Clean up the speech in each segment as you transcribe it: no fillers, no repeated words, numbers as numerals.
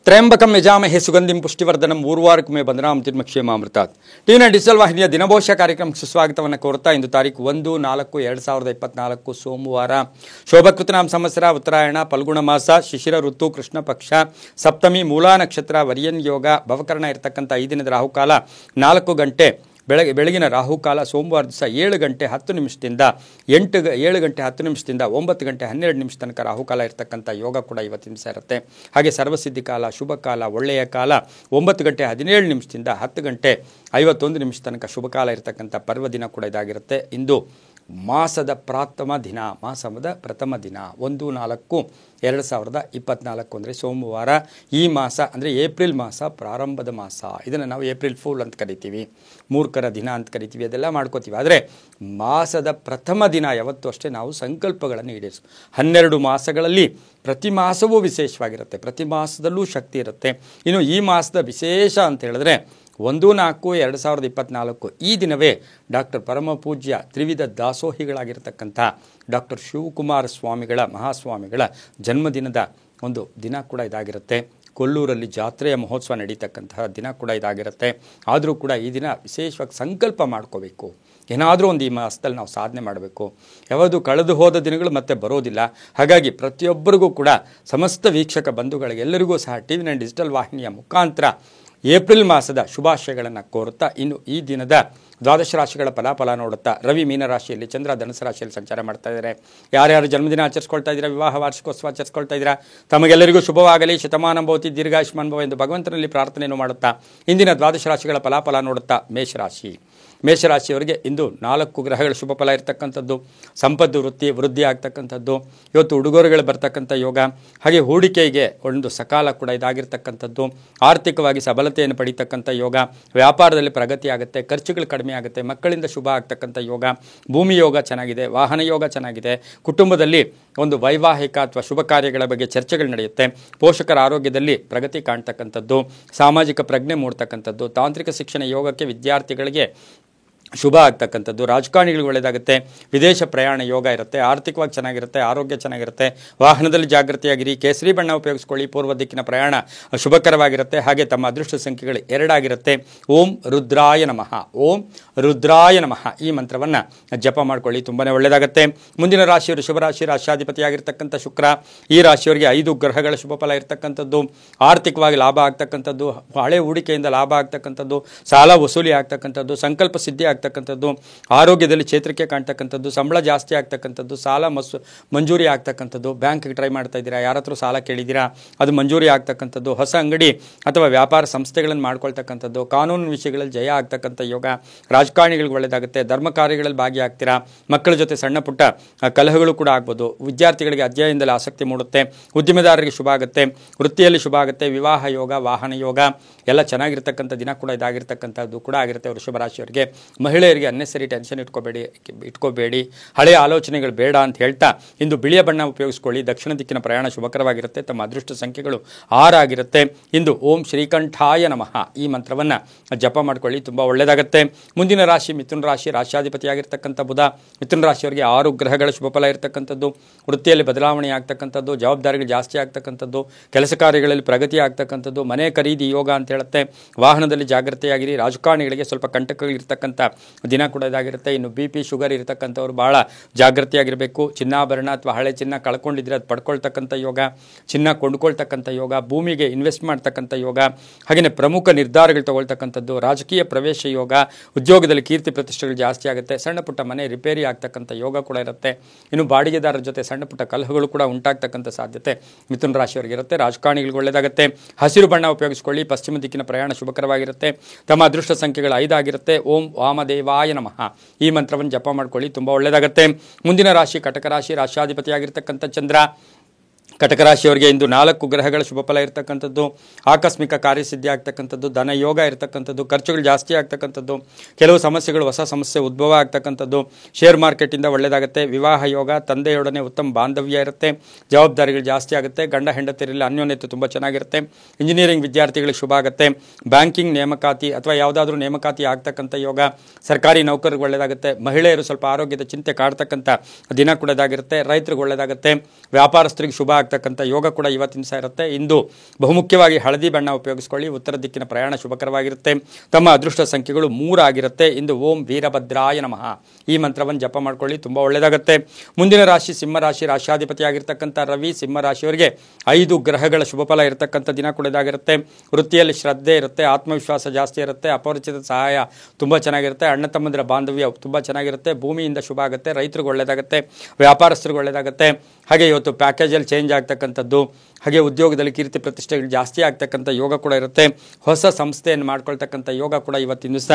Trayambakam ಯಜಾಮಹೇ ಸುಗಂಧಿಂ ಪುಷ್ಟಿವರ್ಧನಂ ಊರ್ವಾರಕಮೇ ಬಂಧನಾಂ ಜನ್ಮಕ್ಷೇಮಾಮೃತಾತ್. ಟಿವಿನ digital ವಾಹಿನಿಯ ದಿನಭವಿಷ್ಯ ಕಾರ್ಯಕ್ರಮಕ್ಕೆ ಸುಸ್ವಾಗತವನ್ನು ಕೋರುತ್ತಾ ಇಂದು ತಾರೀಕು 1-4-2024 ಸೋಮವಾರ ಶೋಭಕೃತನಾಮ ಸಂವತ್ಸರ ಉತ್ತರಾಯಣ ಫಲ್ಗುಣ ಮಾಸ ಶಿಶಿರ ಋತು ಕೃಷ್ಣ ಪಕ್ಷ ಸಪ್ತಮಿ ಮೂಲಾ ನಕ್ಷತ್ರ ವರಿಯನ್ ಯೋಗ ಭವಕರಣ ಇರತಕ್ಕಂಥ ಈ ದಿನದ ರಾಹುಕಾಲ 4 ಗಂಟೆ ಬೆಳಗಿನ ರಾಹುಕಾಲ ಸೋಮವಾರ ದಿವಸ 7 ಗಂಟೆ 10 ನಿಮಿಷದಿಂದ 7 ಗಂಟೆ 10 ನಿಮಿಷದಿಂದ 9 ಗಂಟೆ 12 ನಿಮಿಷ ತನಕ ರಾಹುಕಾಲ ಇರತಕ್ಕಂಥ ಯೋಗ ಕೂಡ ಇವತ್ತಿನ ದಿವಸ ಇರುತ್ತೆ. ಹಾಗೆ ಸರ್ವಸಿದ್ಧಿ ಕಾಲ ಶುಭ ಕಾಲ ಒಳ್ಳೆಯ ಕಾಲ 9 ಗಂಟೆ 17 ನಿಮಿಷದಿಂದ 10 ಗಂಟೆ 51 ನಿಮಿಷ ತನಕ ಶುಭ ಕಾಲ ಇರತಕ್ಕಂಥ ಪರ್ವದಿನ ಕೂಡ ಇದಾಗಿರುತ್ತೆ. ಇಂದು ಮಾಸದ ಪ್ರಥಮ ದಿನ 1-4-2024 ಅಂದರೆ ಸೋಮವಾರ. ಈ ಮಾಸ ಅಂದರೆ ಏಪ್ರಿಲ್ ಮಾಸ ಪ್ರಾರಂಭದ ಮಾಸ. ಇದನ್ನು ನಾವು ಏಪ್ರಿಲ್ ಫೂಲ್ ಅಂತ ಕರಿತೀವಿ, ಮೂರ್ಖರ ದಿನ ಅಂತ ಕರಿತೀವಿ, ಅದೆಲ್ಲ ಮಾಡ್ಕೋತೀವಿ. ಆದರೆ ಮಾಸದ ಪ್ರಥಮ ದಿನ ಯಾವತ್ತೂ ಅಷ್ಟೇ ನಾವು ಸಂಕಲ್ಪಗಳನ್ನು ಈಡೇರಿಸು. 12 ಮಾಸಗಳಲ್ಲಿ ಪ್ರತಿ ಮಾಸವೂ ವಿಶೇಷವಾಗಿರುತ್ತೆ, ಪ್ರತಿ ಮಾಸದಲ್ಲೂ ಶಕ್ತಿ ಇರುತ್ತೆ. ಇನ್ನು ಈ ಮಾಸದ ವಿಶೇಷ ಅಂತ ಹೇಳಿದ್ರೆ 1-4-2024 ಈ ದಿನವೇ ಡಾಕ್ಟರ್ ಪರಮಪೂಜ್ಯ ತ್ರಿವಿಧ ದಾಸೋಹಿಗಳಾಗಿರ್ತಕ್ಕಂಥ ಡಾಕ್ಟರ್ ಶಿವಕುಮಾರ ಸ್ವಾಮಿಗಳ ಮಹಾಸ್ವಾಮಿಗಳ ಜನ್ಮದಿನದ ಒಂದು ದಿನ ಕೂಡ ಇದಾಗಿರುತ್ತೆ. ಕೊಲ್ಲೂರಲ್ಲಿ ಜಾತ್ರೆಯ ಮಹೋತ್ಸವ ನಡೀತಕ್ಕಂತಹ ದಿನ ಕೂಡ ಇದಾಗಿರುತ್ತೆ. ಆದರೂ ಕೂಡ ಈ ದಿನ ವಿಶೇಷವಾಗಿ ಸಂಕಲ್ಪ ಮಾಡ್ಕೋಬೇಕು. ಏನಾದರೂ ಒಂದು ಈ ಮಾಸದಲ್ಲಿ ನಾವು ಸಾಧನೆ ಮಾಡಬೇಕು. ಯಾವುದು ಕಳೆದು ಹೋದ ದಿನಗಳು ಮತ್ತೆ ಬರೋದಿಲ್ಲ. ಹಾಗಾಗಿ ಪ್ರತಿಯೊಬ್ಬರಿಗೂ ಕೂಡ ಸಮಸ್ತ ವೀಕ್ಷಕ ಬಂಧುಗಳಿಗೆ ಎಲ್ಲರಿಗೂ ಸಹ ಟಿವಿ9 ಡಿಜಿಟಲ್ ವಾಹಿನಿಯ ಮುಖಾಂತರ ಏಪ್ರಿಲ್ ಮಾಸದ ಶುಭಾಶಯಗಳನ್ನು ಕೋರುತ್ತಾ ಇನ್ನು ಈ ದಿನದ ದ್ವಾದಶ ರಾಶಿಗಳ ಫಲಾಫಲ ನೋಡುತ್ತಾ ರವಿ ಮೀನರಾಶಿಯಲ್ಲಿ, ಚಂದ್ರ ಧನುಸು ರಾಶಿಯಲ್ಲಿ ಸಂಚಾರ ಮಾಡ್ತಾ ಇದ್ದಾರೆ. ಯಾರ್ಯಾರು ಜನ್ಮದಿನ ಆಚರಿಸ್ಕೊಳ್ತಾ ಇದ್ದೀರಾ, ವಿವಾಹ ವಾರ್ಷಿಕೋತ್ಸವ ಆಚರಿಸ್ಕೊಳ್ತಾ ಇದ್ದೀರಾ, ತಮಗೆಲ್ಲರಿಗೂ ಶುಭವಾಗಲಿ, ಶತಮಾನ ಭವತಿ ದೀರ್ಘಾಯುಷ್ಮಾನ್ ಭವ ಎಂದು ಭಗವಂತನಲ್ಲಿ ಪ್ರಾರ್ಥನೆಯನ್ನು ಮಾಡುತ್ತಾ ಇಂದಿನ ದ್ವಾದಶ ರಾಶಿಗಳ ಫಲಾಫಲ ನೋಡುತ್ತಾ ಮೇಷರಾಶಿಯವರಿಗೆ ಇಂದು 4 ಗ್ರಹಗಳ ಶುಭ ಫಲ ಇರತಕ್ಕಂಥದ್ದು. ಸಂಪತ್ತು ವೃದ್ಧಿ ಆಗ್ತಕ್ಕಂಥದ್ದು. ಇವತ್ತು ಉಡುಗೊರೆಗಳು ಬರ್ತಕ್ಕಂಥ ಯೋಗ, ಹಾಗೆ ಹೂಡಿಕೆಗೆ ಒಂದು ಸಕಾಲ ಕೂಡ ಇದಾಗಿರ್ತಕ್ಕಂಥದ್ದು. ಆರ್ಥಿಕವಾಗಿ ಸಬಲತೆಯನ್ನು ಪಡೀತಕ್ಕಂಥ ಯೋಗ, ವ್ಯಾಪಾರದಲ್ಲಿ ಪ್ರಗತಿ ಆಗುತ್ತೆ, ಖರ್ಚುಗಳು ಕಡಿಮೆ ಆಗುತ್ತೆ, ಮಕ್ಕಳಿಂದ ಶುಭ ಆಗ್ತಕ್ಕಂಥ ಯೋಗ, ಭೂಮಿ ಯೋಗ ಚೆನ್ನಾಗಿದೆ, ವಾಹನ ಯೋಗ ಚೆನ್ನಾಗಿದೆ, ಕುಟುಂಬದಲ್ಲಿ ಒಂದು ವೈವಾಹಿಕ ಅಥವಾ ಶುಭ ಕಾರ್ಯಗಳ ಬಗ್ಗೆ ಚರ್ಚೆಗಳು ನಡೆಯುತ್ತೆ, ಪೋಷಕರ ಆರೋಗ್ಯದಲ್ಲಿ ಪ್ರಗತಿ ಕಾಣ್ತಕ್ಕಂಥದ್ದು, ಸಾಮಾಜಿಕ ಪ್ರಜ್ಞೆ ಮೂಡ್ತಕ್ಕಂಥದ್ದು, ತಾಂತ್ರಿಕ ಶಿಕ್ಷಣ ಯೋಗಕ್ಕೆ ವಿದ್ಯಾರ್ಥಿಗಳಿಗೆ ಶುಭ ಆಗ್ತಕ್ಕಂಥದ್ದು, ರಾಜಕಾರಣಿಗಳಿಗೆ ಒಳ್ಳೆಯದಾಗುತ್ತೆ, ವಿದೇಶ ಪ್ರಯಾಣ ಯೋಗ ಇರುತ್ತೆ, ಆರ್ಥಿಕವಾಗಿ ಚೆನ್ನಾಗಿರುತ್ತೆ, ಆರೋಗ್ಯ ಚೆನ್ನಾಗಿರುತ್ತೆ, ವಾಹನದಲ್ಲಿ ಜಾಗೃತಿಯಾಗಿರಿ, ಕೇಸರಿ ಬಣ್ಣ ಉಪಯೋಗಿಸ್ಕೊಳ್ಳಿ, ಪೂರ್ವ ದಿಕ್ಕಿನ ಪ್ರಯಾಣ ಶುಭಕರವಾಗಿರುತ್ತೆ. ಹಾಗೆ ತಮ್ಮ ಅದೃಷ್ಟ ಸಂಖ್ಯೆಗಳು 2 ಆಗಿರುತ್ತೆ. ಓಂ ರುದ್ರಾಯ ನಮಃ ಈ ಮಂತ್ರವನ್ನು ಜಪ ಮಾಡ್ಕೊಳ್ಳಿ, ತುಂಬಾ ಒಳ್ಳೆಯದಾಗುತ್ತೆ. ಮುಂದಿನ ರಾಶಿಯವರು ಶುಭರಾಶಿ, ರಾಶ್ಯಾಧಿಪತಿಯಾಗಿರ್ತಕ್ಕಂಥ ಶುಕ್ರ. ಈ ರಾಶಿಯವರಿಗೆ 5 ಗ್ರಹಗಳ ಶುಭ ಫಲ ಇರತಕ್ಕಂಥದ್ದು. ಆರ್ಥಿಕವಾಗಿ ಲಾಭ ಆಗ್ತಕ್ಕಂಥದ್ದು, ಹಳೆ ಹೂಡಿಕೆಯಿಂದ ಲಾಭ ಆಗ್ತಕ್ಕಂಥದ್ದು, ಸಾಲ ವಸೂಲಿ ಆಗ್ತಕ್ಕಂಥದ್ದು, ಸಂಕಲ್ಪ ಸಿದ್ಧಿ ಆಗ್ತಕ್ಕಂಥದ್ದು, ಆರೋಗ್ಯದಲ್ಲಿ ಚೇತರಿಕೆ ಕಾಣ್ತಕ್ಕಂಥದ್ದು, ಸಂಬಳ ಜಾಸ್ತಿ ಆಗ್ತಕ್ಕಂಥದ್ದು, ಸಾಲ ಮಂಜೂರಿ ಆಗ್ತಕ್ಕಂಥದ್ದು. ಬ್ಯಾಂಕ್ಗೆ ಟ್ರೈ ಮಾಡ್ತಾ ಇದ್ದೀರಾ, ಯಾರ ಹತ್ರ ಸಾಲ ಕೇಳಿದ್ದೀರಾ, ಅದು ಮಂಜೂರಿ ಆಗ್ತಕ್ಕಂಥದ್ದು, ಹೊಸ ಅಂಗಡಿ ಅಥವಾ ವ್ಯಾಪಾರ ಸಂಸ್ಥೆಗಳನ್ನು ಮಾಡ್ಕೊಳ್ತಕ್ಕಂಥದ್ದು, ಕಾನೂನು ವಿಷಯಗಳಲ್ಲಿ ಜಯ ಆಗ್ತಕ್ಕಂಥ ಯೋಗ, ರಾಜಕಾರಣಿಗಳಿಗೆ ಒಳ್ಳೆಯದಾಗುತ್ತೆ, ಧರ್ಮ ಕಾರ್ಯಗಳಲ್ಲಿ ಭಾಗಿಯಾಗ್ತೀರಾ, ಮಕ್ಕಳ ಜೊತೆ ಸಣ್ಣ ಪುಟ್ಟ ಕಲಹಗಳು ಕೂಡ ಆಗ್ಬೋದು, ವಿದ್ಯಾರ್ಥಿಗಳಿಗೆ ಅಧ್ಯಯನದಲ್ಲಿ ಆಸಕ್ತಿ ಮೂಡುತ್ತೆ, ಉದ್ಯಮದಾರರಿಗೆ ಶುಭ ಆಗುತ್ತೆ, ವೃತ್ತಿಯಲ್ಲಿ ಶುಭ ಆಗುತ್ತೆ, ವಿವಾಹ ಯೋಗ, ವಾಹನ ಯೋಗ ಎಲ್ಲ ಚೆನ್ನಾಗಿರ್ತಕ್ಕಂಥ ದಿನ ಕೂಡ ಇದಾಗಿರ್ತಕ್ಕಂಥದ್ದು ಕೂಡ ಆಗಿರುತ್ತೆ. ವೃಷಭ ರಾಶಿಯವರಿಗೆ ಮಹಿಳೆಯರಿಗೆ ಅನ್ನೆಸರಿ ಟೆನ್ಷನ್ ಇಟ್ಕೋಬೇಡಿ, ಹಳೆಯ ಆಲೋಚನೆಗಳು ಬೇಡ ಅಂತ ಹೇಳ್ತಾ ಇಂದು ಬಿಳಿಯ ಬಣ್ಣ ಉಪಯೋಗಿಸ್ಕೊಳ್ಳಿ. ದಕ್ಷಿಣ ದಿಕ್ಕಿನ ಪ್ರಯಾಣ ಶುಭಕರವಾಗಿರುತ್ತೆ. ತಮ್ಮ ಅದೃಷ್ಟ ಸಂಖ್ಯೆಗಳು 6 ಆಗಿರುತ್ತೆ. ಇಂದು ಓಂ ಶ್ರೀಕಂಠಾಯ ನಮಃ ಈ ಮಂತ್ರವನ್ನು ಜಪ ಮಾಡ್ಕೊಳ್ಳಿ, ತುಂಬ ಒಳ್ಳೆಯದಾಗುತ್ತೆ. ಮುಂದಿನ ರಾಶಿ ಮಿಥುನ ರಾಶಿ, ರಾಶ್ಯಾಧಿಪತಿಯಾಗಿರ್ತಕ್ಕಂಥ ಬುಧ. ಮಿಥುನ ರಾಶಿಯವರಿಗೆ 6 ಗ್ರಹಗಳ ಶುಭ ಫಲ ಇರತಕ್ಕಂಥದ್ದು. ವೃತ್ತಿಯಲ್ಲಿ ಬದಲಾವಣೆ ಆಗ್ತಕ್ಕಂಥದ್ದು, ಜವಾಬ್ದಾರಿಗಳು ಜಾಸ್ತಿ ಆಗ್ತಕ್ಕಂಥದ್ದು, ಕೆಲಸ ಕಾರ್ಯಗಳಲ್ಲಿ ಪ್ರಗತಿ ಆಗ್ತಕ್ಕಂಥದ್ದು, ಮನೆ ಖರೀದಿ ಯೋಗ ಅಂತ ಹೇಳುತ್ತೆ, ವಾಹನದಲ್ಲಿ ಜಾಗೃತಿಯಾಗಿರಿ, ರಾಜಕಾರಣಿಗಳಿಗೆ ಸ್ವಲ್ಪ ಕಂಟಕಗಳಿರ್ತಕ್ಕಂಥ ದಿನ ಕೂಡ ಇದಾಗಿರುತ್ತೆ. ಇನ್ನು BP ಶುಗರ್ ಇರತಕ್ಕಂಥವ್ರು ಭಾಳ ಜಾಗೃತಿಯಾಗಿರಬೇಕು. ಚಿನ್ನಾಭರಣ ಅಥವಾ ಹಳೆ ಚಿನ್ನ ಕಳ್ಕೊಂಡಿದ್ರೆ ಅದು ಪಡ್ಕೊಳ್ತಕ್ಕಂಥ ಯೋಗ, ಚಿನ್ನ ಕೊಂಡ್ಕೊಳ್ತಕ್ಕಂಥ ಯೋಗ, ಭೂಮಿಗೆ ಇನ್ವೆಸ್ಟ್ ಮಾಡ್ತಕ್ಕಂಥ ಯೋಗ, ಹಾಗೆಯೇ ಪ್ರಮುಖ ನಿರ್ಧಾರಗಳು ತಗೊಳ್ತಕ್ಕಂಥದ್ದು, ರಾಜಕೀಯ ಪ್ರವೇಶ ಯೋಗ, ಉದ್ಯೋಗದಲ್ಲಿ ಕೀರ್ತಿ ಪ್ರತಿಷ್ಠೆಗಳು ಜಾಸ್ತಿ ಆಗುತ್ತೆ, ಸಣ್ಣ ಪುಟ್ಟ ಮನೆ ರಿಪೇರಿ ಆಗ್ತಕ್ಕಂಥ ಯೋಗ ಕೂಡ ಇರುತ್ತೆ. ಇನ್ನು ಬಾಡಿಗೆದಾರರ ಜೊತೆ ಸಣ್ಣ ಪುಟ್ಟ ಕಲಹಗಳು ಕೂಡ ಉಂಟಾಗ್ತಕ್ಕಂಥ ಸಾಧ್ಯತೆ ಮಿಥುನ ರಾಶಿಯವರಿಗೆ ಇರುತ್ತೆ. ರಾಜಕಾರಣಿಗಳಿಗೆ ಒಳ್ಳೆಯದಾಗುತ್ತೆ. ಹಸಿರು ಬಣ್ಣ ಉಪಯೋಗಿಸ್ಕೊಳ್ಳಿ, ಪಶ್ಚಿಮ ದಿಕ್ಕಿನ ಪ್ರಯಾಣ ಶುಭಕರವಾಗಿರುತ್ತೆ. ತಮ್ಮ ಅದೃಷ್ಟ ಸಂಖ್ಯೆಗಳು 5 ಆಗಿರುತ್ತೆ. ಓಂ ವಾಮದೇವಾಯ ನಮಃ ಈ ಮಂತ್ರವನ್ನು ಜಪ ಮಾಡ್ಕೊಳ್ಳಿ, ತುಂಬ ಒಳ್ಳೆಯದಾಗುತ್ತೆ. ಮುಂದಿನ ರಾಶಿ ಕಟಕ ರಾಶಿ, ರಾಶ್ಯಾಧಿಪತಿಯಾಗಿರ್ತಕ್ಕಂಥ ಚಂದ್ರ. ಕಟಕ ರಾಶಿಯವರಿಗೆ ಇಂದು 4 ಗ್ರಹಗಳ ಶುಭ ಫಲ ಇರತಕ್ಕಂಥದ್ದು. ಆಕಸ್ಮಿಕ ಕಾರ್ಯಸಿದ್ಧಿ ಆಗ್ತಕ್ಕಂಥದ್ದು, ಧನ ಯೋಗ ಇರತಕ್ಕಂಥದ್ದು, ಖರ್ಚುಗಳು ಜಾಸ್ತಿ ಆಗ್ತಕ್ಕಂಥದ್ದು, ಕೆಲವು ಸಮಸ್ಯೆಗಳು ಹೊಸ ಸಮಸ್ಯೆ ಉದ್ಭವ ಆಗ್ತಕ್ಕಂಥದ್ದು, ಶೇರ್ ಮಾರ್ಕೆಟಿಂದ ಒಳ್ಳೆಯದಾಗುತ್ತೆ. ವಿವಾಹ ಯೋಗ, ತಂದೆಯೊಡನೆ ಉತ್ತಮ ಬಾಂಧವ್ಯ ಇರುತ್ತೆ, ಜವಾಬ್ದಾರಿಗಳು ಜಾಸ್ತಿ ಆಗುತ್ತೆ, ಗಂಡ ಹೆಂಡತಿಯರಲ್ಲಿ ಅನ್ಯೋನ್ಯತೆ ತುಂಬ ಚೆನ್ನಾಗಿರುತ್ತೆ. ಇಂಜಿನಿಯರಿಂಗ್ ವಿದ್ಯಾರ್ಥಿಗಳಿಗೆ ಶುಭ ಆಗುತ್ತೆ. ಬ್ಯಾಂಕಿಂಗ್ ನೇಮಕಾತಿ ಅಥವಾ ಯಾವುದಾದ್ರೂ ನೇಮಕಾತಿ ಆಗ್ತಕ್ಕಂಥ ಯೋಗ, ಸರ್ಕಾರಿ ನೌಕರರಿಗೆ ಒಳ್ಳೆಯದಾಗುತ್ತೆ. ಮಹಿಳೆಯರು ಸ್ವಲ್ಪ ಆರೋಗ್ಯದ ಚಿಂತೆ ಕಾಡ್ತಕ್ಕಂಥ ದಿನ ಕೂಡ ಇದಾಗಿರುತ್ತೆ. ರೈತರಿಗೆ ಒಳ್ಳೆಯದಾಗುತ್ತೆ. ವ್ಯಾಪಾರಸ್ಥರಿಗೆ ಶುಭ ಆಗ್ತಕ್ಕಂಥ ಯೋಗ ಕೂಡ ಇವತ್ತಿನ ದಿವಸ ಇರುತ್ತೆ. ಇಂದು ಬಹುಮುಖ್ಯವಾಗಿ ಹಳದಿ ಬಣ್ಣ ಉಪಯೋಗಿಸ್ಕೊಳ್ಳಿ. ಉತ್ತರ ದಿಕ್ಕಿನ ಪ್ರಯಾಣ ಶುಭಕರವಾಗಿರುತ್ತೆ. ತಮ್ಮ ಅದೃಷ್ಟ ಸಂಖ್ಯೆಗಳು 3 ಆಗಿರುತ್ತೆ. ಇಂದು ಓಂ ವೀರಭದ್ರಾಯ ನಮಃ ಈ ಮಂತ್ರವನ್ನು ಜಪ ಮಾಡ್ಕೊಳ್ಳಿ, ತುಂಬ ಒಳ್ಳೆಯದಾಗುತ್ತೆ. ಮುಂದಿನ ರಾಶಿ ಸಿಂಹರಾಶಿ. ರಾಶಿಯಾಧಿಪತಿಯಾಗಿರ್ತಕ್ಕಂಥ ರವಿ ಸಿಂಹರಾಶಿಯವರಿಗೆ 5 ಗ್ರಹಗಳ ಶುಭಫಲ ಇರತಕ್ಕಂಥ ದಿನ ಕೂಡ ಇದಾಗಿರುತ್ತೆ. ವೃತ್ತಿಯಲ್ಲಿ ಶ್ರದ್ಧೆ ಇರುತ್ತೆ, ಆತ್ಮವಿಶ್ವಾಸ ಜಾಸ್ತಿ ಇರುತ್ತೆ, ಅಪರಿಚಿತ ಸಹಾಯ ತುಂಬ ಚೆನ್ನಾಗಿರುತ್ತೆ, ಅಣ್ಣ ತಮ್ಮಂದಿರ ಬಾಂಧವ್ಯ ತುಂಬ ಚೆನ್ನಾಗಿರುತ್ತೆ, ಭೂಮಿಯಿಂದ ಶುಭ ಆಗುತ್ತೆ, ರೈತರಿಗೆ ಒಳ್ಳೆಯದಾಗುತ್ತೆ, ವ್ಯಾಪಾರಸ್ಥರಿಗೆ ಒಳ್ಳೆಯದಾಗುತ್ತೆ. ಹಾಗೆ ಇವತ್ತು ಪ್ಯಾಕೇಜಲ್ಲಿ ಚೇಂಜ್ ಆಗ್ತಕ್ಕಂಥದ್ದು, ಹಾಗೆ ಉದ್ಯೋಗದಲ್ಲಿ ಕೀರ್ತಿ ಪ್ರತಿಷ್ಠೆಗಳು ಜಾಸ್ತಿ ಆಗ್ತಕ್ಕಂಥ ಯೋಗ ಕೂಡ ಇರುತ್ತೆ. ಹೊಸ ಸಂಸ್ಥೆಯನ್ನು ಮಾಡ್ಕೊಳ್ತಕ್ಕಂಥ ಯೋಗ ಕೂಡ ಇವತ್ತಿನ ದಿವಸ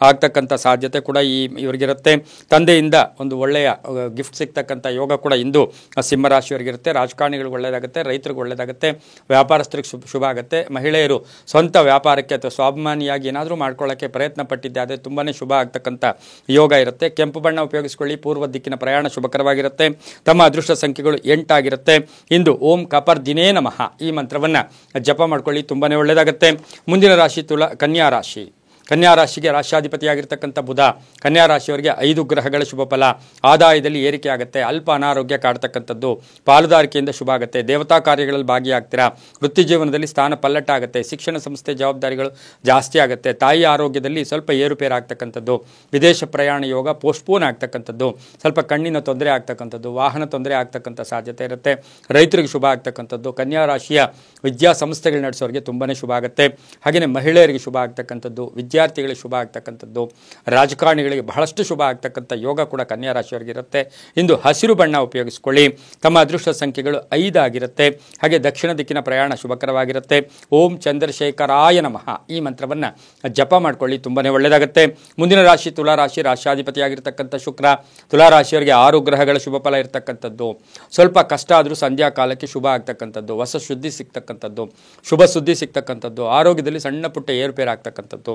ಆಗ್ತಕ್ಕಂಥ ಸಾಧ್ಯತೆ ಕೂಡ ಇವರಿಗಿರುತ್ತೆ. ತಂದೆಯಿಂದ ಒಂದು ಒಳ್ಳೆಯ ಗಿಫ್ಟ್ ಸಿಗ್ತಕ್ಕಂಥ ಯೋಗ ಕೂಡ ಇಂದು ಸಿಂಹರಾಶಿಯವರಿಗಿರುತ್ತೆ. ರಾಜಕಾರಣಿಗಳಿಗೆ ಒಳ್ಳೆಯದಾಗುತ್ತೆ, ರೈತರಿಗೆ ಒಳ್ಳೆಯದಾಗುತ್ತೆ, ವ್ಯಾಪಾರಸ್ಥರಿಗೆ ಶುಭ ಆಗುತ್ತೆ. ಮಹಿಳೆಯರು ಸ್ವಂತ ವ್ಯಾಪಾರಕ್ಕೆ ಅಥವಾ ಸ್ವಾಭಿಮಾನಿಯಾಗಿ ಏನಾದರೂ ಮಾಡ್ಕೊಳ್ಳೋಕ್ಕೆ ಪ್ರಯತ್ನ ಪಟ್ಟಿದ್ದೆ ಆದರೆ ತುಂಬಾ ಶುಭ ಆಗ್ತಕ್ಕಂಥ ಯೋಗ ಇರುತ್ತೆ. ಕೆಂಪು ಬಣ್ಣ ಉಪಯೋಗಿಸ್ಕೊಳ್ಳಿ. ಪೂರ್ವ ದಿಕ್ಕಿನ ಪ್ರಯಾಣ ಶುಭಕರವಾಗಿರುತ್ತೆ. ತಮ್ಮ ಅದೃಷ್ಟ ಸಂಖ್ಯೆಗಳು 8 ಆಗಿರುತ್ತೆ. ಇಂದು ಓಂ ಕಪರ್ ದಿನೇ ನಮಃ ಈ ಮಂತ್ರವನ್ನು ಜಪ ಮಾಡ್ಕೊಳ್ಳಿ, ತುಂಬಾ ಒಳ್ಳೆಯದಾಗುತ್ತೆ. ಮುಂದಿನ ರಾಶಿ ಕನ್ಯಾ ರಾಶಿ. ಕನ್ಯಾ ರಾಶಿಗೆ ರಾಶ್ಯಾಧಿಪತಿಯಾಗಿರ್ತಕ್ಕಂಥ ಬುಧ. ಕನ್ಯಾ ರಾಶಿಯವರಿಗೆ 5 ಗ್ರಹಗಳ ಶುಭ ಫಲ. ಆದಾಯದಲ್ಲಿ ಏರಿಕೆ ಆಗುತ್ತೆ, ಅಲ್ಪ ಅನಾರೋಗ್ಯ ಕಾಡ್ತಕ್ಕಂಥದ್ದು, ಪಾಲುದಾರಿಕೆಯಿಂದ ಶುಭ ಆಗುತ್ತೆ, ದೇವತಾ ಕಾರ್ಯಗಳಲ್ಲಿ ಭಾಗಿಯಾಗ್ತೀರಾ, ವೃತ್ತಿ ಜೀವನದಲ್ಲಿ ಸ್ಥಾನ ಪಲ್ಲಟ ಆಗುತ್ತೆ, ಶಿಕ್ಷಣ ಸಂಸ್ಥೆ ಜವಾಬ್ದಾರಿಗಳು ಜಾಸ್ತಿ ಆಗುತ್ತೆ, ತಾಯಿ ಆರೋಗ್ಯದಲ್ಲಿ ಸ್ವಲ್ಪ ಏರುಪೇರು ಆಗ್ತಕ್ಕಂಥದ್ದು, ವಿದೇಶ ಪ್ರಯಾಣ ಯೋಗ ಪೋಸ್ಟ್ಪೋನ್ ಆಗ್ತಕ್ಕಂಥದ್ದು, ಸ್ವಲ್ಪ ಕಣ್ಣಿನ ತೊಂದರೆ ಆಗ್ತಕ್ಕಂಥದ್ದು, ವಾಹನ ತೊಂದರೆ ಆಗ್ತಕ್ಕಂಥ ಸಾಧ್ಯತೆ ಇರುತ್ತೆ, ರೈತರಿಗೆ ಶುಭ ಆಗ್ತಕ್ಕಂಥದ್ದು. ಕನ್ಯಾ ರಾಶಿಯ ವಿದ್ಯಾಸಂಸ್ಥೆಗಳು ನಡೆಸೋರಿಗೆ ತುಂಬಾ ಶುಭ ಆಗುತ್ತೆ. ಹಾಗೆಯೇ ಮಹಿಳೆಯರಿಗೆ ಶುಭ ಆಗ್ತಕ್ಕಂಥದ್ದು, ವಿದ್ಯಾರ್ಥಿಗಳಿಗೆ ಶುಭ ಆಗ್ತಕ್ಕಂಥದ್ದು, ರಾಜಕಾರಣಿಗಳಿಗೆ ಬಹಳಷ್ಟು ಶುಭ ಆಗ್ತಕ್ಕಂಥ ಯೋಗ ಕೂಡ ಕನ್ಯಾ ರಾಶಿಯವರಿಗಿರುತ್ತೆ. ಇಂದು ಹಸಿರು ಬಣ್ಣ ಉಪಯೋಗಿಸ್ಕೊಳ್ಳಿ. ತಮ್ಮ ಅದೃಷ್ಟ ಸಂಖ್ಯೆಗಳು 5 ಆಗಿರುತ್ತೆ. ಹಾಗೆ ದಕ್ಷಿಣ ದಿಕ್ಕಿನ ಪ್ರಯಾಣ ಶುಭಕರವಾಗಿರುತ್ತೆ. ಓಂ ಚಂದ್ರಶೇಖರಾಯ ನಮಃ ಈ ಮಂತ್ರವನ್ನು ಜಪ ಮಾಡ್ಕೊಳ್ಳಿ, ತುಂಬಾ ಒಳ್ಳೆಯದಾಗುತ್ತೆ. ಮುಂದಿನ ರಾಶಿ ತುಲಾರಾಶಿ. ರಾಶಿಯಾಧಿಪತಿಯಾಗಿರ್ತಕ್ಕಂಥ ಶುಕ್ರ. ತುಲಾರಾಶಿಯವರಿಗೆ 6 ಗ್ರಹಗಳ ಶುಭ ಫಲ ಇರತಕ್ಕಂಥದ್ದು. ಸ್ವಲ್ಪ ಕಷ್ಟ ಆದರೂ ಸಂಧ್ಯಾ ಕಾಲಕ್ಕೆ ಶುಭ ಆಗ್ತಕ್ಕಂಥದ್ದು, ಹೊಸ ಸುದ್ದಿ ಸಿಗ್ತಕ್ಕಂಥದ್ದು, ಶುಭ ಸುದ್ದಿ ಸಿಗ್ತಕ್ಕಂಥದ್ದು, ಆರೋಗ್ಯದಲ್ಲಿ ಸಣ್ಣ ಪುಟ್ಟ ಏರುಪೇರು ಆಗ್ತಕ್ಕಂಥದ್ದು,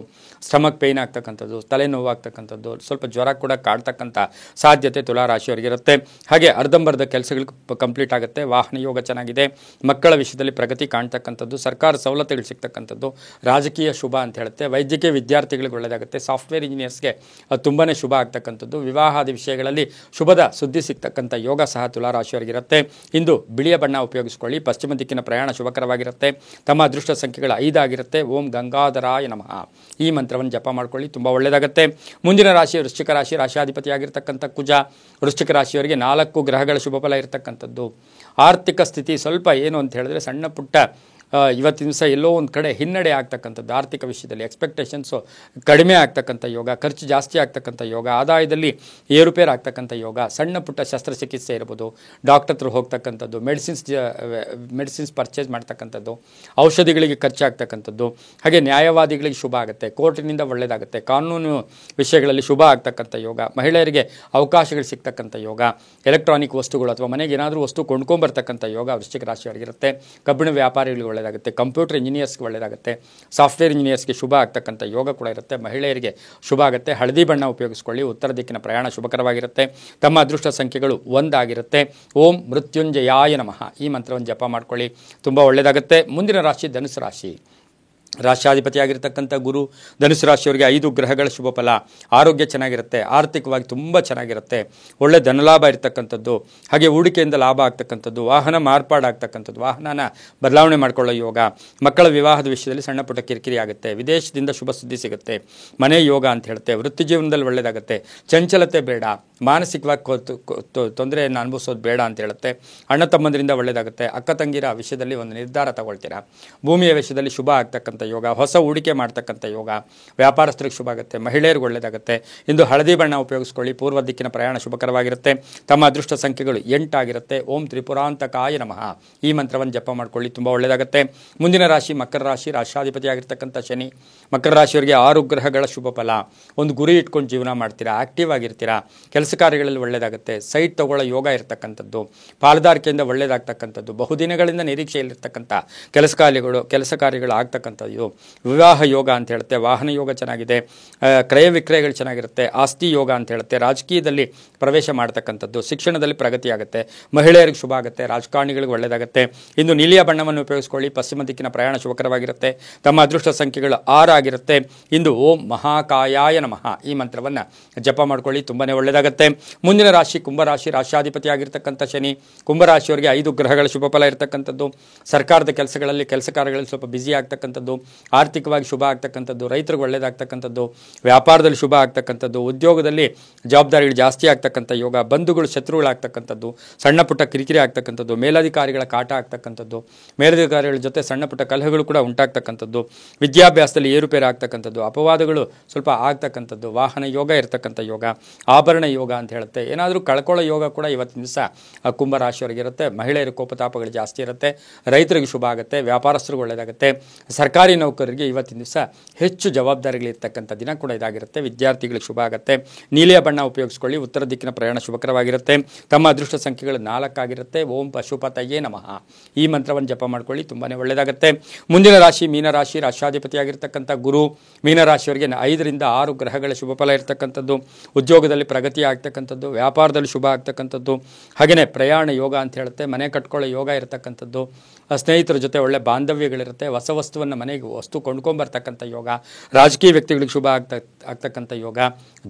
ಸ್ಟಮಕ್ ಪೇಯ್ನ್ ಆಗ್ತಕ್ಕಂಥದ್ದು, ತಲೆನೋವು ಆಗ್ತಕ್ಕಂಥದ್ದು, ಸ್ವಲ್ಪ ಜ್ವರ ಕೂಡ ಕಾಡ್ತಕ್ಕಂಥ ಸಾಧ್ಯತೆ ತುಲಾರಾಶಿಯವರಿಗಿರುತ್ತೆ. ಹಾಗೆ ಅರ್ಧಂಬರ್ಧ ಕೆಲಸಗಳು ಕಂಪ್ಲೀಟ್ ಆಗುತ್ತೆ. ವಾಹನ ಯೋಗ ಚೆನ್ನಾಗಿದೆ. ಮಕ್ಕಳ ವಿಷಯದಲ್ಲಿ ಪ್ರಗತಿ ಕಾಣ್ತಕ್ಕಂಥದ್ದು, ಸರ್ಕಾರ ಸವಲತ್ತುಗಳು ಸಿಗ್ತಕ್ಕಂಥದ್ದು, ರಾಜಕೀಯ ಶುಭ ಅಂತ ಹೇಳುತ್ತೆ. ವೈದ್ಯಕೀಯ ವಿದ್ಯಾರ್ಥಿಗಳಿಗೆ ಒಳ್ಳೆಯದಾಗುತ್ತೆ. ಸಾಫ್ಟ್ವೇರ್ ಇಂಜಿನಿಯರ್ಸ್ಗೆ ತುಂಬಾ ಶುಭ ಆಗ್ತಕ್ಕಂಥದ್ದು. ವಿವಾಹಾದಿ ವಿಷಯಗಳಲ್ಲಿ ಶುಭದ ಸುದ್ದಿ ಸಿಗ್ತಕ್ಕಂಥ ಯೋಗ ಸಹ ತುಲಾರಾಶಿಯವರಿಗಿರುತ್ತೆ. ಇಂದು ಬಿಳಿಯ ಬಣ್ಣ ಉಪಯೋಗಿಸ್ಕೊಳ್ಳಿ. ಪಶ್ಚಿಮ ದಿಕ್ಕಿನ ಪ್ರಯಾಣ ಶುಭಕರವಾಗಿರುತ್ತೆ. ತಮ್ಮ ಅದೃಷ್ಟ ಸಂಖ್ಯೆಗಳು 5 ಆಗಿರುತ್ತೆ. ಓಂ ಗಂಗಾಧರಾಯ ನಮಃ ಈ ಮಂತ್ರವನ್ನು ಜಪ ಮಾಡ್ಕೊಳ್ಳಿ, ತುಂಬ ಒಳ್ಳೆಯದಾಗುತ್ತೆ. ಮುಂದಿನ ರಾಶಿ ವೃಶ್ಚಿಕ ರಾಶಿ. ರಾಶಿಯಾಧಿಪತಿಯಾಗಿರ್ತಕ್ಕಂಥ ಕುಜ. ವೃಶ್ಚಿಕ ರಾಶಿಯವರಿಗೆ 4 ಗ್ರಹಗಳ ಶುಭ ಫಲ ಇರತಕ್ಕಂಥದ್ದು. ಆರ್ಥಿಕ ಸ್ಥಿತಿ ಸ್ವಲ್ಪ ಏನು ಅಂತ ಹೇಳಿದ್ರೆ ಸಣ್ಣ ಪುಟ್ಟ ಇವತ್ತಿನ ದಿವಸ ಎಲ್ಲೋ ಒಂದು ಕಡೆ ಹಿನ್ನಡೆ ಆಗ್ತಕ್ಕಂಥದ್ದು, ಆರ್ಥಿಕ ವಿಷಯದಲ್ಲಿ ಎಕ್ಸ್ಪೆಕ್ಟೇಷನ್ಸು ಕಡಿಮೆ ಆಗ್ತಕ್ಕಂಥ ಯೋಗ, ಖರ್ಚು ಜಾಸ್ತಿ ಆಗ್ತಕ್ಕಂಥ ಯೋಗ, ಆದಾಯದಲ್ಲಿ ಏರುಪೇರು ಆಗ್ತಕ್ಕಂಥ ಯೋಗ, ಸಣ್ಣ ಪುಟ್ಟ ಶಸ್ತ್ರಚಿಕಿತ್ಸೆ ಇರ್ಬೋದು, ಡಾಕ್ಟರ್ ಹತ್ರ ಹೋಗ್ತಕ್ಕಂಥದ್ದು, ಮೆಡಿಸಿನ್ಸ್ ಪರ್ಚೇಸ್ ಮಾಡ್ತಕ್ಕಂಥದ್ದು, ಔಷಧಿಗಳಿಗೆ ಖರ್ಚಾಗ್ತಕ್ಕಂಥದ್ದು, ಹಾಗೆ ನ್ಯಾಯವಾದಿಗಳಿಗೆ ಶುಭ ಆಗುತ್ತೆ, ಕೋರ್ಟಿನಿಂದ ಒಳ್ಳೆಯದಾಗುತ್ತೆ, ಕಾನೂನು ವಿಷಯಗಳಲ್ಲಿ ಶುಭ ಆಗ್ತಕ್ಕಂಥ ಯೋಗ, ಮಹಿಳೆಯರಿಗೆ ಅವಕಾಶಗಳು ಸಿಗ್ತಕ್ಕಂಥ ಯೋಗ, ಎಲೆಕ್ಟ್ರಾನಿಕ್ ವಸ್ತುಗಳು ಅಥವಾ ಮನೆಗೆ ಏನಾದರೂ ವಸ್ತು ಕೊಂಡ್ಕೊಂಬರ್ತಕ್ಕಂಥ ಯೋಗ ವೃಶ್ಚಿಕ ರಾಶಿಯವರಿಗಿರುತ್ತೆ. ಕಬ್ಬಿಣ ವ್ಯಾಪಾರಿಗಳಿಗೆ ಒಳ್ಳೆಯದಾಗುತ್ತೆ, ಕಂಪ್ಯೂಟರ್ ಇಂಜಿನಿಯರ್ಸ್ಗೆ ಒಳ್ಳೆಯದಾಗುತ್ತೆ, ಸಾಫ್ಟ್ವೇರ್ ಇಂಜಿನಿಯರ್ಸ್ಗೆ ಶುಭ ಆಗ್ತಕ್ಕಂಥ ಯೋಗ ಕೂಡ ಇರುತ್ತೆ. ಮಹಿಳೆಯರಿಗೆ ಶುಭ ಆಗುತ್ತೆ. ಹಳದಿ ಬಣ್ಣ ಉಪಯೋಗಿಸ್ಕೊಳ್ಳಿ. ಉತ್ತರ ದಿಕ್ಕಿನ ಪ್ರಯಾಣ ಶುಭಕರವಾಗಿರುತ್ತೆ. ತಮ್ಮ ಅದೃಷ್ಟ ಸಂಖ್ಯೆಗಳು 1 ಆಗಿರುತ್ತೆ. ಓಂ ಮೃತ್ಯುಂಜಯಾಯ ನಮಃ ಈ ಮಂತ್ರವನ್ನು ಜಪ ಮಾಡ್ಕೊಳ್ಳಿ, ತುಂಬ ಒಳ್ಳೆಯದಾಗುತ್ತೆ. ಮುಂದಿನ ರಾಶಿ ಧನುಸು ರಾಶಿ. ರಾಶಿಯಾಧಿಪತಿಯಾಗಿರ್ತಕ್ಕಂಥ ಗುರು. ಧನುಸು ರಾಶಿಯವರಿಗೆ 5 ಗ್ರಹಗಳ ಶುಭ ಫಲ. ಆರೋಗ್ಯ ಚೆನ್ನಾಗಿರುತ್ತೆ, ಆರ್ಥಿಕವಾಗಿ ತುಂಬ ಚೆನ್ನಾಗಿರುತ್ತೆ, ಒಳ್ಳೆ ಧನಲಾಭ ಇರತಕ್ಕಂಥದ್ದು, ಹಾಗೆ ಹೂಡಿಕೆಯಿಂದ ಲಾಭ ಆಗ್ತಕ್ಕಂಥದ್ದು, ವಾಹನ ಮಾರ್ಪಾಡಾಗ್ತಕ್ಕಂಥದ್ದು, ವಾಹನನ ಬದಲಾವಣೆ ಮಾಡ್ಕೊಳ್ಳೋ ಯೋಗ, ಮಕ್ಕಳ ವಿವಾಹದ ವಿಷಯದಲ್ಲಿ ಸಣ್ಣ ಪುಟ್ಟ ಕಿರಿಕಿರಿ ಆಗುತ್ತೆ, ವಿದೇಶದಿಂದ ಶುಭ ಸುದ್ದಿ ಸಿಗುತ್ತೆ, ಮನೆ ಯೋಗ ಅಂತ ಹೇಳುತ್ತೆ, ವೃತ್ತಿ ಜೀವನದಲ್ಲಿ ಒಳ್ಳೆಯದಾಗುತ್ತೆ, ಚಂಚಲತೆ ಬೇಡ, ಮಾನಸಿಕವಾಗಿ ತೊಂದರೆಯನ್ನು ಅನುಭವಿಸೋದು ಬೇಡ ಅಂತ ಹೇಳುತ್ತೆ, ಅಣ್ಣ ತಮ್ಮಂದರಿಂದ ಒಳ್ಳೆಯದಾಗುತ್ತೆ, ಅಕ್ಕ ತಂಗಿರ ವಿಷಯದಲ್ಲಿ ಒಂದು ನಿರ್ಧಾರ ತಗೊಳ್ತೀರಾ, ಭೂಮಿಯ ವಿಷಯದಲ್ಲಿ ಶುಭ ಆಗ್ತಕ್ಕಂಥ ಯೋಗ, ಹೊಸ ಹೂಡಿಕೆ ಮಾಡ್ತಕ್ಕಂಥ ಯೋಗ, ವ್ಯಾಪಾರಸ್ಥರಿಗೆ ಶುಭ ಆಗುತ್ತೆ, ಮಹಿಳೆಯರಿಗೆ ಒಳ್ಳೆಯದಾಗುತ್ತೆ. ಇಂದು ಹಳದಿ ಬಣ್ಣ ಉಪಯೋಗಿಸ್ಕೊಳ್ಳಿ. ಪೂರ್ವ ದಿಕ್ಕಿನ ಪ್ರಯಾಣ ಶುಭಕರವಾಗಿರುತ್ತೆ. ತಮ್ಮ ಅದೃಷ್ಟ ಸಂಖ್ಯೆಗಳು 8 ಆಗಿರುತ್ತೆ. ಓಂ ತ್ರಿಪುರಾಂತಕಾಯ ನಮಃ ಈ ಮಂತ್ರವನ್ನು ಜಪ ಮಾಡ್ಕೊಳ್ಳಿ, ತುಂಬ ಒಳ್ಳೆಯದಾಗುತ್ತೆ. ಮುಂದಿನ ರಾಶಿ ಮಕರ ರಾಶಿ. ರಾಶಿಯಾಧಿಪತಿಯಾಗಿರ್ತಕ್ಕಂಥ ಶನಿ. ಮಕರ ರಾಶಿಯವರಿಗೆ 6 ಗ್ರಹಗಳ ಶುಭ ಫಲ. ಒಂದು ಗುರಿ ಇಟ್ಕೊಂಡು ಜೀವನ ಮಾಡ್ತೀರಾ, ಆಕ್ಟಿವ್ ಆಗಿರ್ತೀರಾ, ಕೆಲಸ ಕಾರ್ಯಗಳಲ್ಲಿ ಒಳ್ಳೆಯದಾಗುತ್ತೆ, ಸೈಟ್ ತಗೊಳ್ಳೋ ಯೋಗ ಇರತಕ್ಕಂಥದ್ದು, ಪಾಲುದಾರಿಕೆಯಿಂದ ಒಳ್ಳೆಯದಾಗ್ತಕ್ಕಂಥದ್ದು, ಬಹುದಿನಗಳಿಂದ ನಿರೀಕ್ಷೆಯಲ್ಲಿರ್ತಕ್ಕಂಥ ಕೆಲಸ ಕಾರ್ಯಗಳು ಆಗ್ತಕ್ಕಂಥದ್ದು, ಇದು ವಿವಾಹ ಯೋಗ ಅಂತ ಹೇಳುತ್ತೆ, ವಾಹನ ಯೋಗ ಚೆನ್ನಾಗಿದೆ, ಕ್ರಯ ವಿಕ್ರಯಗಳು ಚೆನ್ನಾಗಿರುತ್ತೆ, ಆಸ್ತಿ ಯೋಗ ಅಂತ ಹೇಳುತ್ತೆ, ರಾಜಕೀಯದಲ್ಲಿ ಪ್ರವೇಶ ಮಾಡ್ತಕ್ಕಂಥದ್ದು, ಶಿಕ್ಷಣದಲ್ಲಿ ಪ್ರಗತಿ ಆಗುತ್ತೆ, ಮಹಿಳೆಯರಿಗೆ ಶುಭ ಆಗುತ್ತೆ, ರಾಜಕಾರಣಿಗಳಿಗೆ ಒಳ್ಳೆಯದಾಗುತ್ತೆ. ಇಂದು ನೀಲಿಯ ಬಣ್ಣವನ್ನು ಉಪಯೋಗಿಸ್ಕೊಳ್ಳಿ. ಪಶ್ಚಿಮ ದಿಕ್ಕಿನ ಪ್ರಯಾಣ ಶುಭಕರವಾಗಿರುತ್ತೆ. ತಮ್ಮ ಅದೃಷ್ಟ ಸಂಖ್ಯೆಗಳು 6 ಆಗಿರುತ್ತೆ. ಇಂದು ಓಂ ಮಹಾಕಾಯಾಯ ನಮಃ ಈ ಮಂತ್ರವನ್ನು ಜಪ ಮಾಡ್ಕೊಳ್ಳಿ, ತುಂಬಾ ಒಳ್ಳೆಯದಾಗುತ್ತೆ. ಮುಂದಿನ ರಾಶಿ ಕುಂಭರಾಶಿ. ರಾಶ್ಯಾಧಿಪತಿ ಆಗಿರ್ತಕ್ಕಂಥ ಶನಿ. ಕುಂಭರಾಶಿಯವರಿಗೆ 5 ಗ್ರಹಗಳ ಶುಭ ಫಲ ಇರತಕ್ಕಂಥದ್ದು. ಸರ್ಕಾರದ ಕೆಲಸಗಳಲ್ಲಿ ಕೆಲಸ ಕಾರ್ಯಗಳಲ್ಲಿ ಸ್ವಲ್ಪ ಬ್ಯುಸಿ ಆಗ್ತಕ್ಕಂಥದ್ದು, ಆರ್ಥಿಕವಾಗಿ ಶುಭ ಆಗ್ತಕ್ಕಂಥದ್ದು, ರೈತರಿಗೆ ಒಳ್ಳೆಯದಾಗ್ತಕ್ಕಂಥದ್ದು, ವ್ಯಾಪಾರದಲ್ಲಿ ಶುಭ ಆಗ್ತಕ್ಕಂಥದ್ದು, ಉದ್ಯೋಗದಲ್ಲಿ ಜವಾಬ್ದಾರಿಗಳು ಜಾಸ್ತಿ ಆಗ್ತಕ್ಕಂಥ ಯೋಗ, ಬಂಧುಗಳು ಶತ್ರುಗಳಾಗ್ತಕ್ಕಂಥದ್ದು, ಸಣ್ಣ ಪುಟ್ಟ ಕಿರಿಕಿರಿ ಆಗ್ತಕ್ಕಂಥದ್ದು, ಮೇಲಧಿಕಾರಿಗಳ ಕಾಟ ಆಗ್ತಕ್ಕಂಥದ್ದು, ಮೇಲಧಿಕಾರಿಗಳ ಜೊತೆ ಸಣ್ಣ ಪುಟ್ಟ ಕಲಹಗಳು ಕೂಡ ಉಂಟಾಗ್ತಕ್ಕಂಥದ್ದು, ವಿದ್ಯಾಭ್ಯಾಸದಲ್ಲಿ ಏರುಪೇರು ಆಗ್ತಕ್ಕಂಥದ್ದು, ಅಪವಾದಗಳು ಸ್ವಲ್ಪ ಆಗ್ತಕ್ಕಂಥದ್ದು, ವಾಹನ ಯೋಗ ಇರತಕ್ಕಂಥ ಯೋಗ, ಆಭರಣ ಯೋಗ ಅಂತ ಹೇಳುತ್ತೆ. ಏನಾದರೂ ಕಳ್ಕೊಳ್ಳೋ ಯೋಗ ಕೂಡ ಇವತ್ತಿನ ದಿವಸ ಕುಂಭರಾಶಿಯವರಿಗೆ ಇರುತ್ತೆ. ಮಹಿಳೆಯರ ಕೋಪತಾಪಗಳು ಜಾಸ್ತಿ ಇರುತ್ತೆ. ರೈತರಿಗೆ ಶುಭ ಆಗುತ್ತೆ, ವ್ಯಾಪಾರಸ್ಥರಿಗೆ ಒಳ್ಳೆಯದಾಗುತ್ತೆ. ಸರ್ಕಾರಿ ನೌಕರರಿಗೆ ಇವತ್ತಿನ ದಿವಸ ಹೆಚ್ಚು ಜವಾಬ್ದಾರಿಗಳಿರ್ತಕ್ಕಂಥ ದಿನ ಕೂಡ ಇದಾಗಿರುತ್ತೆ. ವಿದ್ಯಾರ್ಥಿಗಳಿಗೆ ಶುಭ ಆಗುತ್ತೆ. ನೀಲಿಯ ಬಣ್ಣ ಉಪಯೋಗಿಸ್ಕೊಳ್ಳಿ. ಉತ್ತರ ದಿಕ್ಕಿನ ಪ್ರಯಾಣ ಶುಭಕರವಾಗಿರುತ್ತೆ. ತಮ್ಮ ಅದೃಷ್ಟ ಸಂಖ್ಯೆಗಳು 4 ಆಗಿರುತ್ತೆ. ಓಂ ಪಶುಪತಯೇ ನಮಃ ಈ ಮಂತ್ರವನ್ನು ಜಪ ಮಾಡ್ಕೊಳ್ಳಿ, ತುಂಬಾ ಒಳ್ಳೆಯದಾಗುತ್ತೆ. ಮುಂದಿನ ರಾಶಿ ಮೀನರಾಶಿ. ರಾಶ್ಯಾಧಿಪತಿಯಾಗಿರ್ತಕ್ಕಂಥ ಗುರು. ಮೀನರಾಶಿಯವರಿಗೆ 5 ರಿಂದ 6 ಗ್ರಹಗಳ ಶುಭ ಫಲ ಇರತಕ್ಕಂಥದ್ದು, ಉದ್ಯೋಗದಲ್ಲಿ ಪ್ರಗತಿ ಆಗ್ತಕ್ಕಂಥದ್ದು, ವ್ಯಾಪಾರದಲ್ಲಿ ಶುಭ ಆಗ್ತಕ್ಕಂಥದ್ದು, ಹಾಗೆಯೇ ಪ್ರಯಾಣ ಯೋಗ ಅಂತ ಹೇಳುತ್ತೆ. ಮನೆ ಕಟ್ಕೊಳ್ಳೋ ಯೋಗ ಇರತಕ್ಕಂಥದ್ದು, ಸ್ನೇಹಿತರ ಜೊತೆ ಒಳ್ಳೆ ಬಾಂಧವ್ಯಗಳಿರುತ್ತೆ. ಹೊಸ ವಸ್ತುವನ್ನು ಮನೆಗೆ ವಸ್ತು ಕೊಂಡ್ಕೊಂಬರ್ತಕ್ಕಂಥ ಯೋಗ, ರಾಜಕೀಯ ವ್ಯಕ್ತಿಗಳಿಗೆ ಶುಭ ಆಗ್ತಕ್ಕಂಥ ಯೋಗ,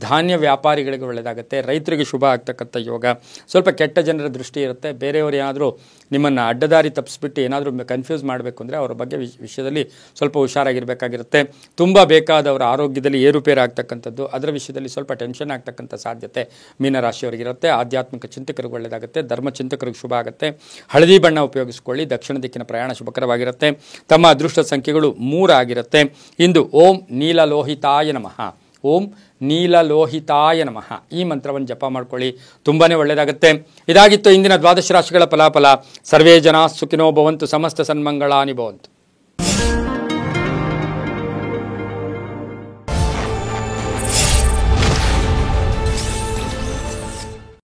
ಧಾನ್ಯ ವ್ಯಾಪಾರಿಗಳಿಗೆ ಒಳ್ಳೆಯದಾಗುತ್ತೆ, ರೈತರಿಗೆ ಶುಭ ಆಗ್ತಕ್ಕಂಥ ಯೋಗ. ಸ್ವಲ್ಪ ಕೆಟ್ಟ ಜನರ ದೃಷ್ಟಿ ಇರುತ್ತೆ. ಬೇರೆಯವರು ಏನಾದರೂ ನಿಮ್ಮನ್ನು ಅಡ್ಡದಾರಿ ತಪ್ಪಿಸ್ಬಿಟ್ಟು ಏನಾದರೂ ಕನ್ಫ್ಯೂಸ್ ಮಾಡಬೇಕು ಅಂದರೆ ಅವರ ಬಗ್ಗೆ ವಿಷಯದಲ್ಲಿ ಸ್ವಲ್ಪ ಹುಷಾರಾಗಿರಬೇಕಾಗಿರುತ್ತೆ. ತುಂಬ ಬೇಕಾದವರ ಆರೋಗ್ಯದಲ್ಲಿ ಏರುಪೇರು ಆಗ್ತಕ್ಕಂಥದ್ದು, ಅದರ ವಿಷಯದಲ್ಲಿ ಸ್ವಲ್ಪ ಟೆನ್ಷನ್ ಆಗ್ತಕ್ಕಂಥ ಸಾಧ್ಯತೆ ಮೀನರಾಶಿಯವರಿಗಿರುತ್ತೆ. ಆಧ್ಯಾತ್ಮಿಕ ಚಿಂತಕರಿಗೆ ಒಳ್ಳೆಯದಾಗುತ್ತೆ, ಧರ್ಮ ಚಿಂತಕರಿಗೆ ಶುಭ ಆಗುತ್ತೆ. ಹಳದಿ ಬಣ್ಣ ಉಪಯೋಗಿಸಿಕೊಳ್ಳಿ. ದಕ್ಷಿಣ ದಿಕ್ಕಿನ ಪ್ರಯಾಣ ಶುಭಕರವಾಗಿರುತ್ತೆ. ತಮ್ಮ ಅದೃಷ್ಟ ಸಂಖ್ಯೆಗಳು 3 ಆಗಿರುತ್ತೆ. ಇಂದು ಓಂ ನೀಲಲೋಹಿತಾಯ ನಮಃ, ಓಂ ನೀಲಲೋಹಿತಾಯ ನಮಃ ಈ ಮಂತ್ರವನ್ನು ಜಪ ಮಾಡ್ಕೊಳ್ಳಿ, ತುಂಬಾ ಒಳ್ಳೆಯದಾಗುತ್ತೆ. ಇದಾಗಿತ್ತು ಇಂದಿನ ದ್ವಾದಶ ರಾಶಿಗಳ ಫಲಾಫಲ. ಸರ್ವೇ ಜನ ಸುಖಿನೋ ಭವಂತು, ಸಮಸ್ತ ಸನ್ಮಂಗಳಾನಿ ಭವಂತು.